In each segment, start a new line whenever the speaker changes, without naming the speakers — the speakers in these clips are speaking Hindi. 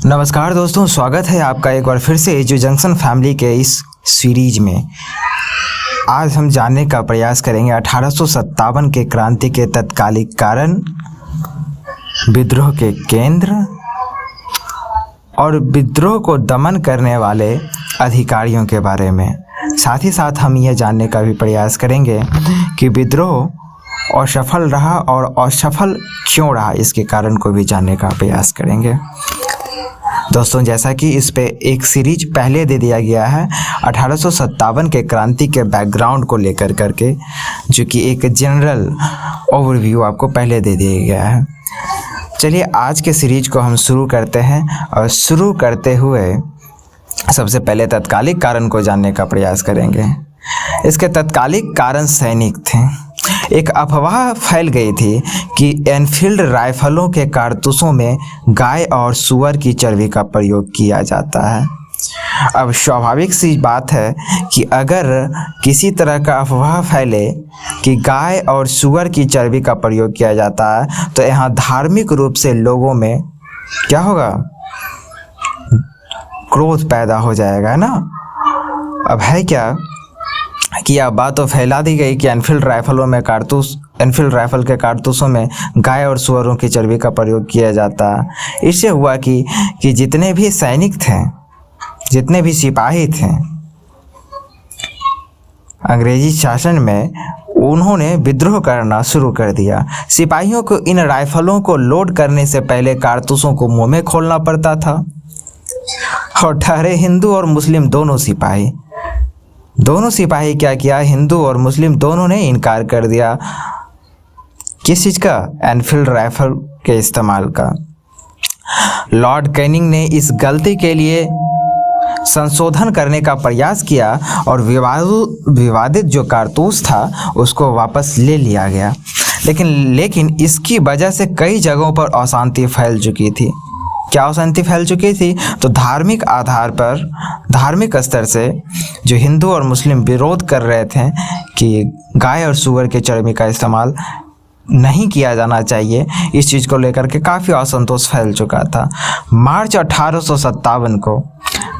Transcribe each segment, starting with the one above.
नमस्कार दोस्तों, स्वागत है आपका एक बार फिर से एजू जंक्शन फैमिली के इस सीरीज में। आज हम जानने का प्रयास करेंगे 1857 के क्रांति के तत्कालिक कारण, विद्रोह के केंद्र और विद्रोह को दमन करने वाले अधिकारियों के बारे में। साथ ही साथ हम यह जानने का भी प्रयास करेंगे कि विद्रोह असफल रहा और असफल क्यों रहा, इसके कारण को भी जानने का प्रयास करेंगे। दोस्तों, जैसा कि इस पे एक सीरीज पहले दे दिया गया है 1857 के क्रांति के बैकग्राउंड को लेकर करके, जो कि एक जनरल ओवरव्यू आपको पहले दे दिया गया है। चलिए आज के सीरीज को हम शुरू करते हैं और शुरू करते हुए सबसे पहले तत्कालिक कारण को जानने का प्रयास करेंगे। इसके तत्कालिक कारण सैनिक थे। एक अफवाह फैल गई थी कि एनफील्ड राइफलों के कारतूसों में गाय और सूअर की चर्बी का प्रयोग किया जाता है। अब स्वाभाविक सी बात है कि अगर किसी तरह का अफवाह फैले कि गाय और सूअर की चर्बी का प्रयोग किया जाता है तो यहाँ धार्मिक रूप से लोगों में क्या होगा, क्रोध पैदा हो जाएगा ना। अब है क्या कि यह बात तो फैला दी गई कि एनफील्ड राइफल के कारतूसों में गाय और सूअरों की चर्बी का प्रयोग किया जाता। इससे हुआ कि जितने भी सैनिक थे, जितने भी सिपाही थे अंग्रेजी शासन में, उन्होंने विद्रोह करना शुरू कर दिया। सिपाहियों को इन राइफलों को लोड करने से पहले कारतूसों को मुंह में खोलना पड़ता था और ठहरे हिंदू और मुस्लिम दोनों सिपाही क्या किया, हिंदू और मुस्लिम दोनों ने इनकार कर दिया। किस चीज़ का? एनफील्ड राइफल के इस्तेमाल का। लॉर्ड कैनिंग ने इस गलती के लिए संशोधन करने का प्रयास किया और विवादित जो कारतूस था उसको वापस ले लिया गया। लेकिन इसकी वजह से कई जगहों पर अशांति फैल चुकी थी। क्या अशांति फैल चुकी थी? तो धार्मिक आधार पर, धार्मिक स्तर से जो हिंदू और मुस्लिम विरोध कर रहे थे कि गाय और सूअर के चर्बी का इस्तेमाल नहीं किया जाना चाहिए, इस चीज़ को लेकर के काफ़ी असंतोष फैल चुका था। मार्च 1857 को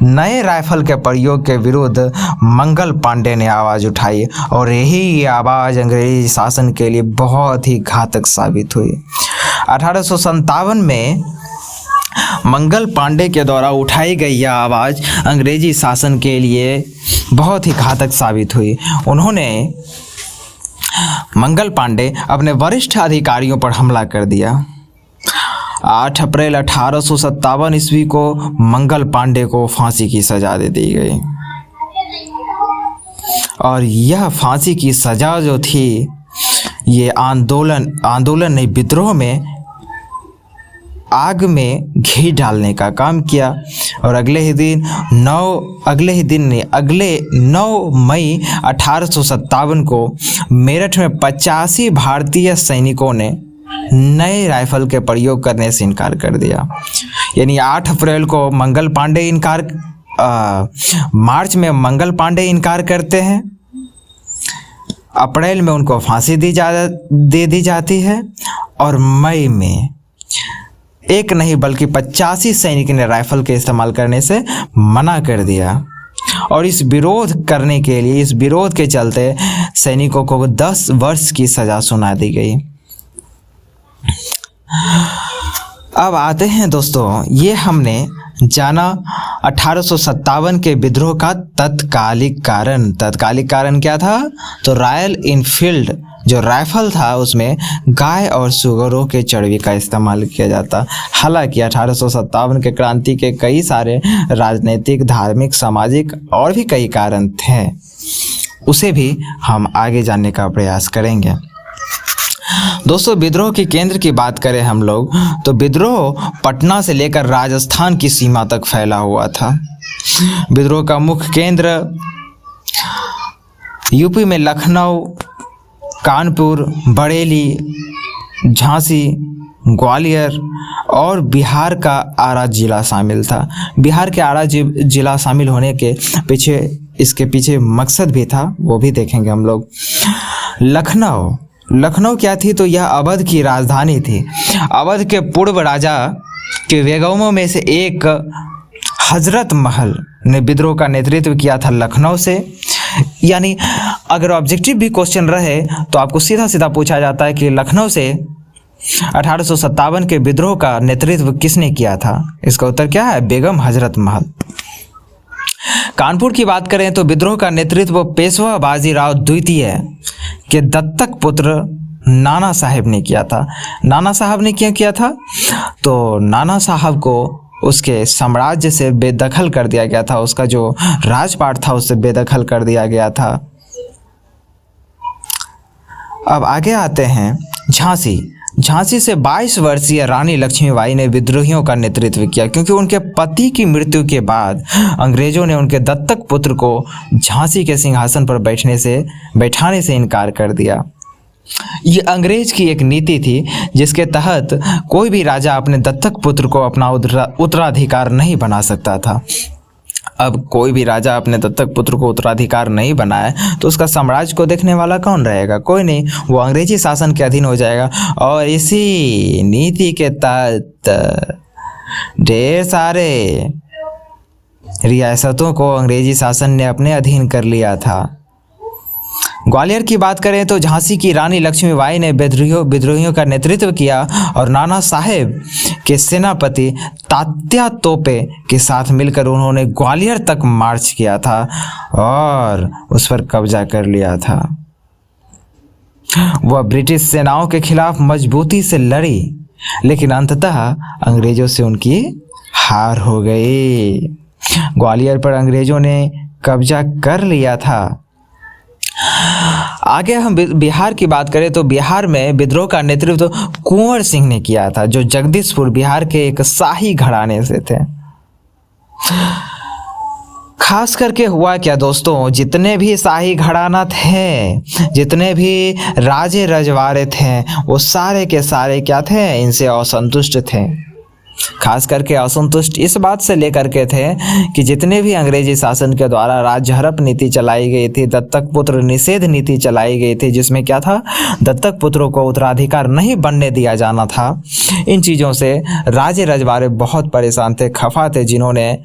नए राइफल के प्रयोग के विरुद्ध मंगल पांडे ने आवाज़ उठाई और यही आवाज़ अंग्रेजी शासन के लिए बहुत ही घातक साबित हुई। 1857 में मंगल पांडे के द्वारा उठाई गई यह आवाज़ अंग्रेजी शासन के लिए बहुत ही घातक साबित हुई। मंगल पांडे अपने वरिष्ठ अधिकारियों पर हमला कर दिया। 8 अप्रैल 1857 ईस्वी को मंगल पांडे को फांसी की सजा दे दी गई और यह फांसी की सजा जो थी, ये आंदोलन नहीं, विद्रोह में आग में घी डालने का काम किया। और अगले 9 मई 1857 को मेरठ में 85 भारतीय सैनिकों ने नए राइफल के प्रयोग करने से इनकार कर दिया। यानी 8 अप्रैल को मार्च में मंगल पांडे इनकार करते हैं, अप्रैल में उनको फांसी दे दी जाती है और मई में एक नहीं बल्कि 85 सैनिक ने राइफल के इस्तेमाल करने से मना कर दिया। और इस विरोध के चलते सैनिकों को 10 वर्ष की सजा सुना दी गई। अब आते हैं दोस्तों, ये हमने जाना 1857 के विद्रोह का तत्कालिक कारण क्या था? तो रॉयल इनफील्ड जो राइफल था उसमें गाय और सूअरों के चर्बी का इस्तेमाल किया जाता। हालांकि 1857 के क्रांति के कई सारे राजनीतिक, धार्मिक, सामाजिक और भी कई कारण थे, उसे भी हम आगे जानने का प्रयास करेंगे। दोस्तों, विद्रोह के केंद्र की बात करें हम लोग तो विद्रोह पटना से लेकर राजस्थान की सीमा तक फैला हुआ था। विद्रोह का मुख्य केंद्र यूपी में लखनऊ, कानपुर, बरेली, झांसी, ग्वालियर और बिहार का आरा जिला शामिल था। बिहार के आरा जिला शामिल होने के पीछे, इसके पीछे मकसद भी था, वो भी देखेंगे हम लोग। लखनऊ क्या थी? तो यह अवध की राजधानी थी। अवध के पूर्व राजा कि बेगमों में से एक हजरत महल ने विद्रोह का नेतृत्व किया था लखनऊ से। यानी अगर ऑब्जेक्टिव भी क्वेश्चन रहे तो आपको सीधा सीधा पूछा जाता है कि लखनऊ से 1857 के विद्रोह का नेतृत्व किसने किया था। इसका उत्तर क्या है? बेगम हजरत महल। कानपुर की बात करें तो विद्रोह का नेतृत्व पेशवा बाजीराव द्वितीय के दत्तक पुत्र नाना साहब ने किया था। नाना साहब ने क्या किया था? तो नाना साहब को उसके साम्राज्य से बेदखल कर दिया गया था, उसका जो राजपाट था उससे बेदखल कर दिया गया था। अब आगे आते हैं झांसी। झांसी से 22 वर्षीय रानी लक्ष्मीबाई ने विद्रोहियों का नेतृत्व किया, क्योंकि उनके पति की मृत्यु के बाद अंग्रेजों ने उनके दत्तक पुत्र को झांसी के सिंहासन पर बैठाने से इनकार कर दिया। ये अंग्रेज की एक नीति थी जिसके तहत कोई भी राजा अपने दत्तक पुत्र को अपना उत्तराधिकार नहीं बना सकता था। अब कोई भी राजा अपने दत्तक पुत्र को उत्तराधिकार नहीं बनाए तो उसका साम्राज्य को देखने वाला कौन रहेगा? कोई नहीं, वो अंग्रेजी शासन के अधीन हो जाएगा। और इसी नीति के तहत ढेर सारे रियासतों को अंग्रेजी शासन ने अपने अधीन कर लिया था। ग्वालियर की बात करें तो झांसी की रानी लक्ष्मीबाई ने विद्रोहियों का नेतृत्व किया और नाना साहेब के सेनापति तात्या तोपे के साथ मिलकर उन्होंने ग्वालियर तक मार्च किया था और उस पर कब्जा कर लिया था। वह ब्रिटिश सेनाओं के खिलाफ मजबूती से लड़ी, लेकिन अंततः अंग्रेजों से उनकी हार हो गई। ग्वालियर पर अंग्रेजों ने कब्जा कर लिया था। आगे हम बिहार की बात करें तो बिहार में विद्रोह का नेतृत्व कुंवर सिंह ने किया था, जो जगदीशपुर बिहार के एक शाही घराने से थे। खास करके हुआ क्या दोस्तों, जितने भी शाही घराना थे, जितने भी राजे रजवाड़े थे, वो सारे के सारे क्या थे? इनसे असंतुष्ट थे। खास करके असंतुष्ट इस बात से लेकर के थे कि जितने भी अंग्रेजी शासन के द्वारा राज्य हड़प नीति चलाई गई थी, दत्तक पुत्र निषेध नीति चलाई गई थी, जिसमें क्या था? दत्तक पुत्रों को उत्तराधिकार नहीं बनने दिया जाना था। इन चीज़ों से राजे रजवाड़े बहुत परेशान थे, खफा थे, जिन्होंने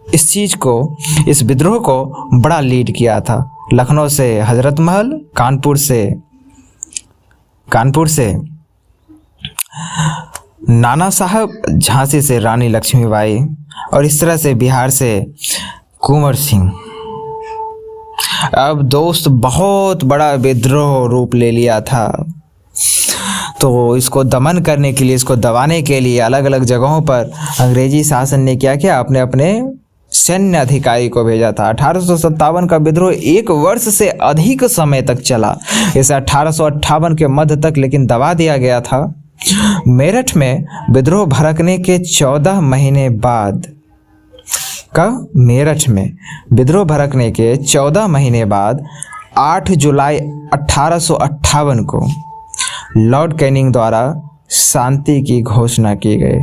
इस चीज़ को, इस विद्रोह को बड़ा लीड किया था। लखनऊ से हजरत महल, कानपुर से नाना साहब, झांसी से रानी लक्ष्मीबाई और इस तरह से बिहार से कुंवर सिंह। अब दोस्त बहुत बड़ा विद्रोह रूप ले लिया था, तो इसको दमन करने के लिए, इसको दबाने के लिए अलग अलग जगहों पर अंग्रेजी शासन ने क्या किया? अपने अपने सैन्य अधिकारी को भेजा था। 1857 का विद्रोह 1 वर्ष से अधिक समय तक चला। इसे 1858 के मध्य तक लेकिन दबा दिया गया था। मेरठ में विद्रोह भड़कने के 14 महीने बाद, मेरठ में विद्रोह भड़कने के 14 महीने बाद 8 जुलाई 1858 को लॉर्ड कैनिंग द्वारा शांति की घोषणा की गई।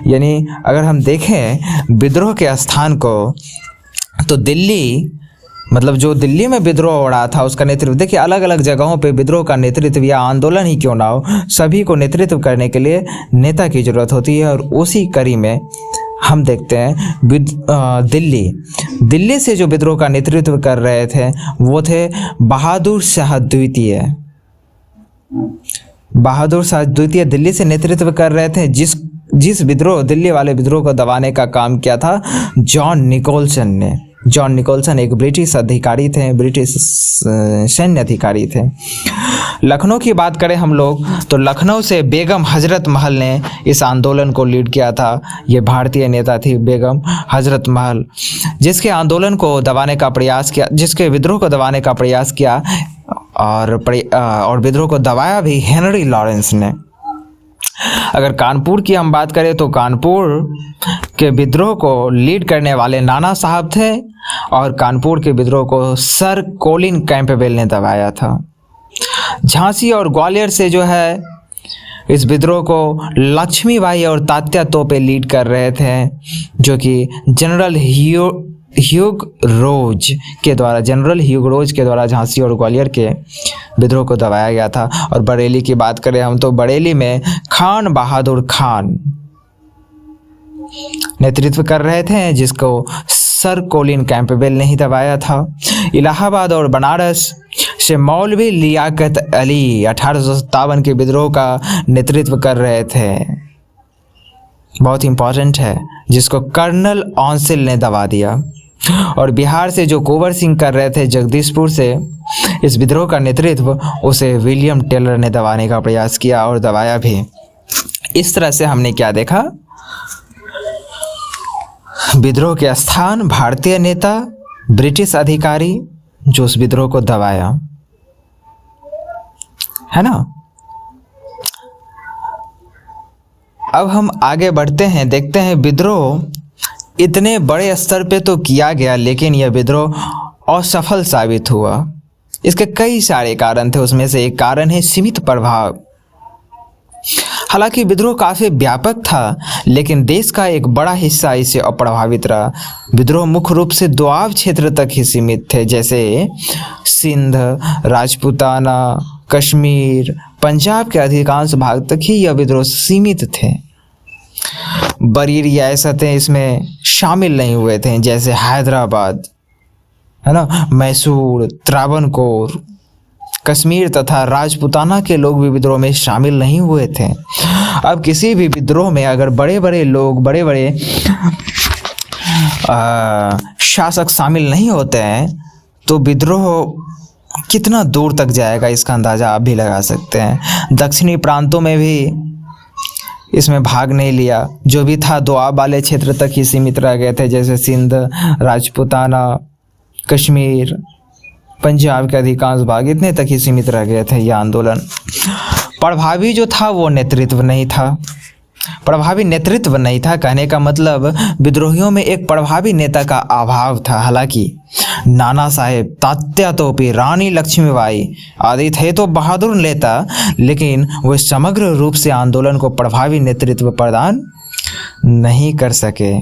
यानी अगर हम देखें विद्रोह के स्थान को, तो दिल्ली, मतलब जो दिल्ली में विद्रोह हो रहा था उसका नेतृत्व, देखिए अलग अलग जगहों पे विद्रोह का नेतृत्व या आंदोलन ही क्यों ना हो, सभी को नेतृत्व करने के लिए नेता की जरूरत होती है। और उसी कड़ी में हम देखते हैं दिल्ली से जो विद्रोह का नेतृत्व कर रहे थे वो थे बहादुर शाह द्वितीय। बहादुर शाह द्वितीय दिल्ली से नेतृत्व कर रहे थे। जिस दिल्ली वाले विद्रोह को दबाने का काम किया था जॉन निकोलसन ने। जॉन निकोलसन एक ब्रिटिश अधिकारी थे, ब्रिटिश सैन्य अधिकारी थे। लखनऊ की बात करें हम लोग तो लखनऊ से बेगम हजरत महल ने इस आंदोलन को लीड किया था। ये भारतीय नेता थी बेगम हजरत महल, जिसके आंदोलन को दबाने का प्रयास किया, जिसके विद्रोह को दबाने का प्रयास किया और विद्रोह को दबाया भी हेनरी लॉरेंस ने। अगर कानपुर की हम बात करें तो कानपुर के विद्रोह को लीड करने वाले नाना साहब थे और कानपुर के विद्रोह को सर कोलिन कैंपबेल ने दबाया था। झांसी और ग्वालियर से जो है इस विद्रोह को लक्ष्मीबाई और तात्या तोपे लीड कर रहे थे, जो कि जनरल ह्यूग रोज के द्वारा, जनरल ह्यूग रोज के द्वारा झांसी और ग्वालियर के विद्रोह को दबाया गया था। और बरेली की बात करें हम तो बरेली में खान बहादुर खान नेतृत्व कर रहे थे, जिसको सर कोलिन कैंपबेल ने ही दबाया था। इलाहाबाद और बनारस से मौलवी लियाकत अली 1857 के विद्रोह का नेतृत्व कर रहे थे, बहुत इंपॉर्टेंट है, जिसको कर्नल ऑन्सिल ने दबा दिया। और बिहार से जो कुंवर सिंह कर रहे थे जगदीशपुर से इस विद्रोह का नेतृत्व, उसे विलियम टेलर ने दबाने का प्रयास किया और दबाया भी। इस तरह से हमने क्या देखा, विद्रोह के स्थान, भारतीय नेता, ब्रिटिश अधिकारी जो उस विद्रोह को दबाया, है ना। अब हम आगे बढ़ते हैं, देखते हैं विद्रोह इतने बड़े स्तर पे तो किया गया, लेकिन यह विद्रोह असफल साबित हुआ। इसके कई सारे कारण थे, उसमें से एक कारण है सीमित प्रभाव। हालांकि विद्रोह काफ़ी व्यापक था, लेकिन देश का एक बड़ा हिस्सा इससे अप्रभावित रहा। विद्रोह मुख्य रूप से दोआब क्षेत्र तक ही सीमित थे, जैसे सिंध, राजपूताना, कश्मीर, पंजाब के अधिकांश भाग तक ही यह विद्रोह सीमित थे। बड़ी रियासतें इसमें शामिल नहीं हुए थे, जैसे हैदराबाद, है ना, मैसूर, त्रावणकोर, कश्मीर तथा राजपूताना के लोग भी विद्रोह में शामिल नहीं हुए थे। अब किसी भी विद्रोह में अगर बड़े बड़े लोग, बड़े बड़े शासक शामिल नहीं होते हैं तो विद्रोह कितना दूर तक जाएगा, इसका अंदाज़ा आप भी लगा सकते हैं। दक्षिणी प्रांतों में भी इसमें भाग नहीं लिया, जो भी था दोआब वाले क्षेत्र तक ही सीमित रह गए थे, जैसे सिंध, राजपूताना, कश्मीर, पंजाब के अधिकांश भाग इतने तक ही सीमित रह गए थे। यह आंदोलन प्रभावी जो था वो नेतृत्व नहीं था, प्रभावी नेतृत्व नहीं था। कहने का मतलब विद्रोहियों में एक प्रभावी नेता का अभाव था। हालांकि नाना साहेब, तात्या टोपे, रानी लक्ष्मीबाई आदि थे तो बहादुर नेता, लेकिन वे समग्र रूप से आंदोलन को प्रभावी नेतृत्व प्रदान नहीं कर सके।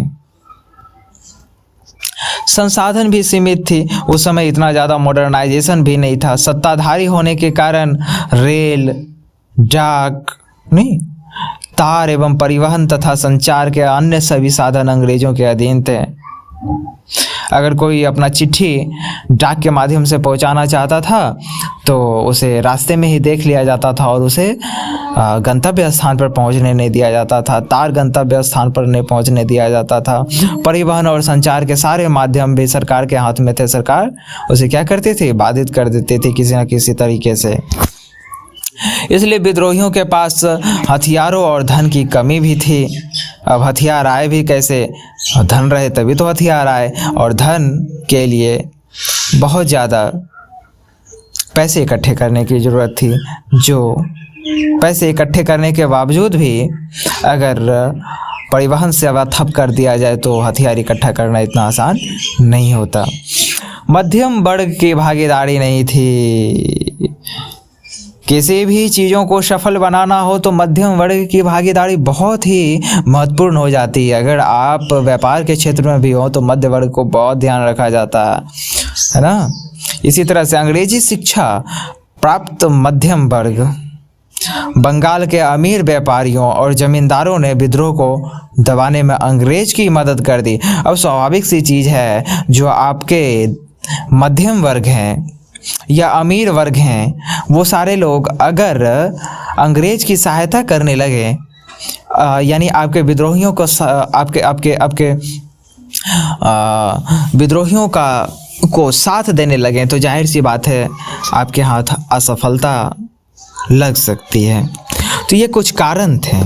संसाधन भी सीमित थी, उस समय इतना ज़्यादा मॉडर्नाइजेशन भी नहीं था। सत्ताधारी होने के कारण रेल, डाक नहीं, तार एवं परिवहन तथा संचार के अन्य सभी साधन अंग्रेजों के अधीन थे। अगर कोई अपना चिट्ठी डाक के माध्यम से पहुंचाना चाहता था तो उसे रास्ते में ही देख लिया जाता था और उसे गंतव्य स्थान पर पहुंचने नहीं दिया जाता था। तार गंतव्य स्थान पर नहीं पहुंचने दिया जाता था। परिवहन और संचार के सारे माध्यम भी सरकार के हाथ में थे। सरकार उसे क्या करती थी, बाधित कर देती थी किसी न किसी तरीके से। इसलिए विद्रोहियों के पास हथियारों और धन की कमी भी थी। अब हथियार आए भी कैसे, धन रहे तभी तो हथियार आए, और धन के लिए बहुत ज़्यादा पैसे इकट्ठे करने की ज़रूरत थी, जो पैसे इकट्ठे करने के बावजूद भी अगर परिवहन सेवा ठप कर दिया जाए तो हथियार इकट्ठा करना इतना आसान नहीं होता। मध्यम वर्ग की भागीदारी नहीं थी। किसी भी चीज़ों को सफल बनाना हो तो मध्यम वर्ग की भागीदारी बहुत ही महत्वपूर्ण हो जाती है। अगर आप व्यापार के क्षेत्र में भी हो तो मध्य वर्ग को बहुत ध्यान रखा जाता है ना। इसी तरह से अंग्रेजी शिक्षा प्राप्त मध्यम वर्ग, बंगाल के अमीर व्यापारियों और जमींदारों ने विद्रोह को दबाने में अंग्रेज की मदद कर दी। अब स्वाभाविक सी चीज़ है, जो आपके मध्यम वर्ग हैं या अमीर वर्ग हैं, वो सारे लोग अगर अंग्रेज की सहायता करने लगे, यानी आपके विद्रोहियों को आपके विद्रोहियों को साथ देने लगे, तो जाहिर सी बात है आपके हाथ असफलता लग सकती है। तो ये कुछ कारण थे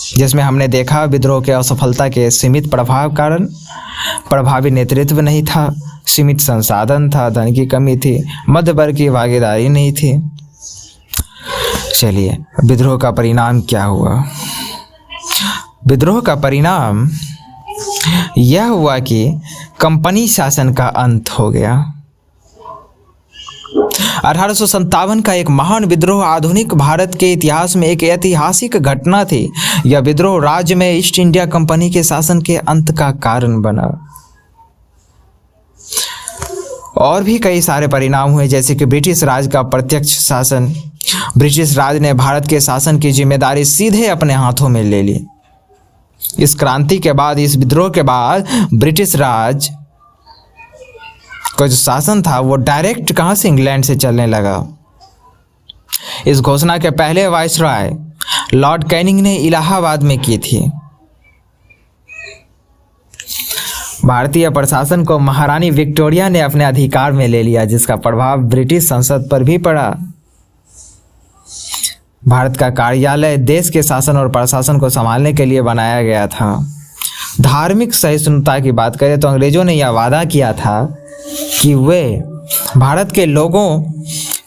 जिसमें हमने देखा विद्रोह के असफलता के सीमित प्रभाव कारण, प्रभावी नेतृत्व नहीं था, सीमित संसाधन था, धन की कमी थी, मध्य वर्ग की भागीदारी नहीं थी। चलिए, विद्रोह का परिणाम क्या हुआ? विद्रोह का परिणाम यह हुआ कि कंपनी शासन का अंत हो गया। 1857 का एक महान विद्रोह आधुनिक भारत के इतिहास में एक ऐतिहासिक घटना थी। यह विद्रोह राज्य में ईस्ट इंडिया कंपनी के शासन के अंत का कारण बना। और भी कई सारे परिणाम हुए, जैसे कि ब्रिटिश राज का प्रत्यक्ष शासन। ब्रिटिश राज ने भारत के शासन की जिम्मेदारी सीधे अपने हाथों में ले ली। इस क्रांति के बाद, इस विद्रोह के बाद ब्रिटिश राज का जो शासन था वो डायरेक्ट कहां से, इंग्लैंड से चलने लगा। इस घोषणा के पहले वाइसरॉय लॉर्ड कैनिंग ने इलाहाबाद में की थी। भारतीय प्रशासन को महारानी विक्टोरिया ने अपने अधिकार में ले लिया, जिसका प्रभाव ब्रिटिश संसद पर भी पड़ा। भारत का कार्यालय देश के शासन और प्रशासन को संभालने के लिए बनाया गया था। धार्मिक सहिष्णुता की बात करें तो अंग्रेजों ने यह वादा किया था कि वे भारत के लोगों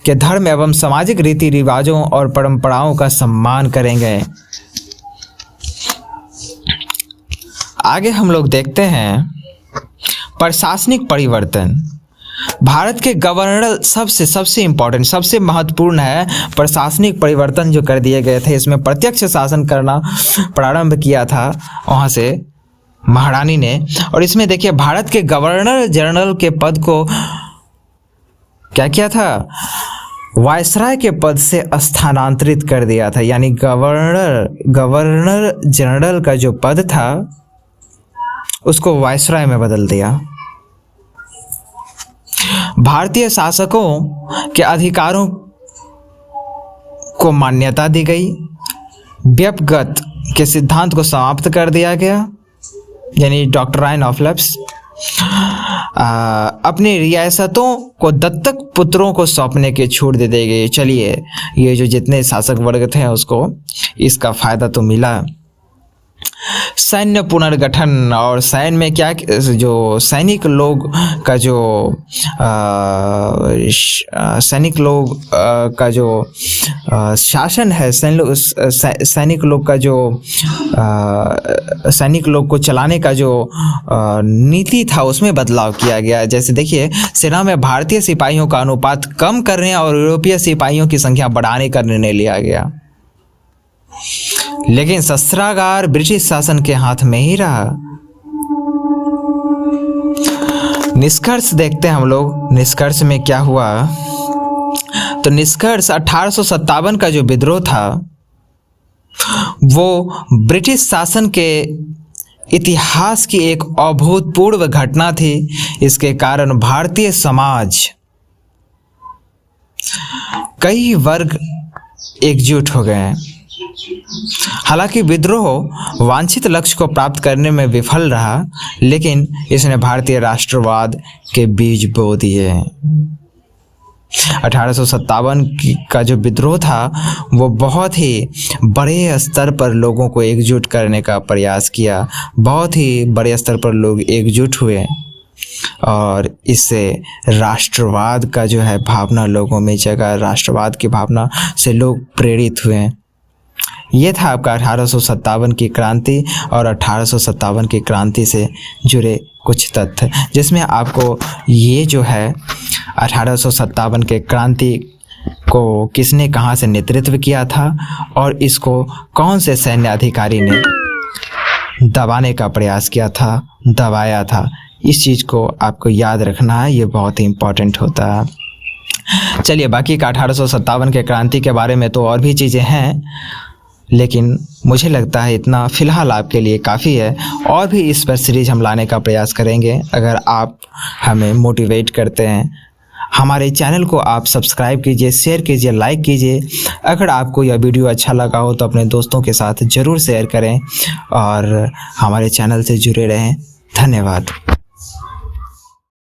के धर्म एवं सामाजिक रीति रिवाजों और परंपराओं का सम्मान करेंगे। आगे हम लोग देखते हैं प्रशासनिक परिवर्तन। भारत के गवर्नर सबसे इम्पोर्टेंट, सबसे महत्वपूर्ण है प्रशासनिक परिवर्तन जो कर दिए गए थे। इसमें प्रत्यक्ष शासन करना प्रारंभ किया था वहाँ से महारानी ने। और इसमें देखिए भारत के गवर्नर जनरल के पद को क्या किया था, वायसराय के पद से स्थानांतरित कर दिया था। यानी गवर्नर जनरल का जो पद था उसको वायसराय में बदल दिया। भारतीय शासकों के अधिकारों को मान्यता दी गई। व्यक्तिगत के सिद्धांत को समाप्त कर दिया गया, यानी डॉक्ट्राइन ऑफ लैप्स। अपनी रियासतों को दत्तक पुत्रों को सौंपने की छूट दे दी गई। चलिए, ये जो जितने शासक वर्ग थे उसको इसका फायदा तो मिला। सैन्य पुनर्गठन, और सैन्य में क्या, जो सैनिक लोग का जो शासन है, सैनिक लोग का जो सैनिक लोग को चलाने का जो नीति था उसमें बदलाव किया गया। जैसे देखिए, सेना में भारतीय सिपाहियों का अनुपात कम करने और यूरोपीय सिपाहियों की संख्या बढ़ाने का निर्णय लिया गया। लेकिन शस्त्रागार ब्रिटिश शासन के हाथ में ही रहा। निष्कर्ष देखते हैं हम लोग, निष्कर्ष में क्या हुआ। तो निष्कर्ष 1857 का जो विद्रोह था वो ब्रिटिश शासन के इतिहास की एक अभूतपूर्व घटना थी। इसके कारण भारतीय समाज कई वर्ग एकजुट हो गए। हालांकि विद्रोह वांछित लक्ष्य को प्राप्त करने में विफल रहा, लेकिन इसने भारतीय राष्ट्रवाद के बीज बो दिए। 1857 का जो विद्रोह था वो बहुत ही बड़े स्तर पर लोगों को एकजुट करने का प्रयास किया। बहुत ही बड़े स्तर पर लोग एकजुट हुए और इससे राष्ट्रवाद का जो है भावना लोगों में जगा। राष्ट्रवाद की भावना से लोग प्रेरित हुए। ये था आपका 1857 की क्रांति और 1857 की क्रांति से जुड़े कुछ तथ्य, जिसमें आपको ये जो है 1857 के क्रांति को किसने कहाँ से नेतृत्व किया था और इसको कौन से सैन्य अधिकारी ने दबाने का प्रयास किया था, दबाया था, इस चीज़ को आपको याद रखना है। ये बहुत ही इम्पोर्टेंट होता है। चलिए, बाकी का 1857 के क्रांति के बारे में तो और भी चीज़ें हैं, लेकिन मुझे लगता है इतना फ़िलहाल आपके लिए काफ़ी है। और भी इस पर सीरीज हम लाने का प्रयास करेंगे अगर आप हमें मोटिवेट करते हैं। हमारे चैनल को आप सब्सक्राइब कीजिए, शेयर कीजिए, लाइक कीजिए। अगर आपको यह वीडियो अच्छा लगा हो तो अपने दोस्तों के साथ ज़रूर शेयर करें और हमारे चैनल से जुड़े रहें। धन्यवाद।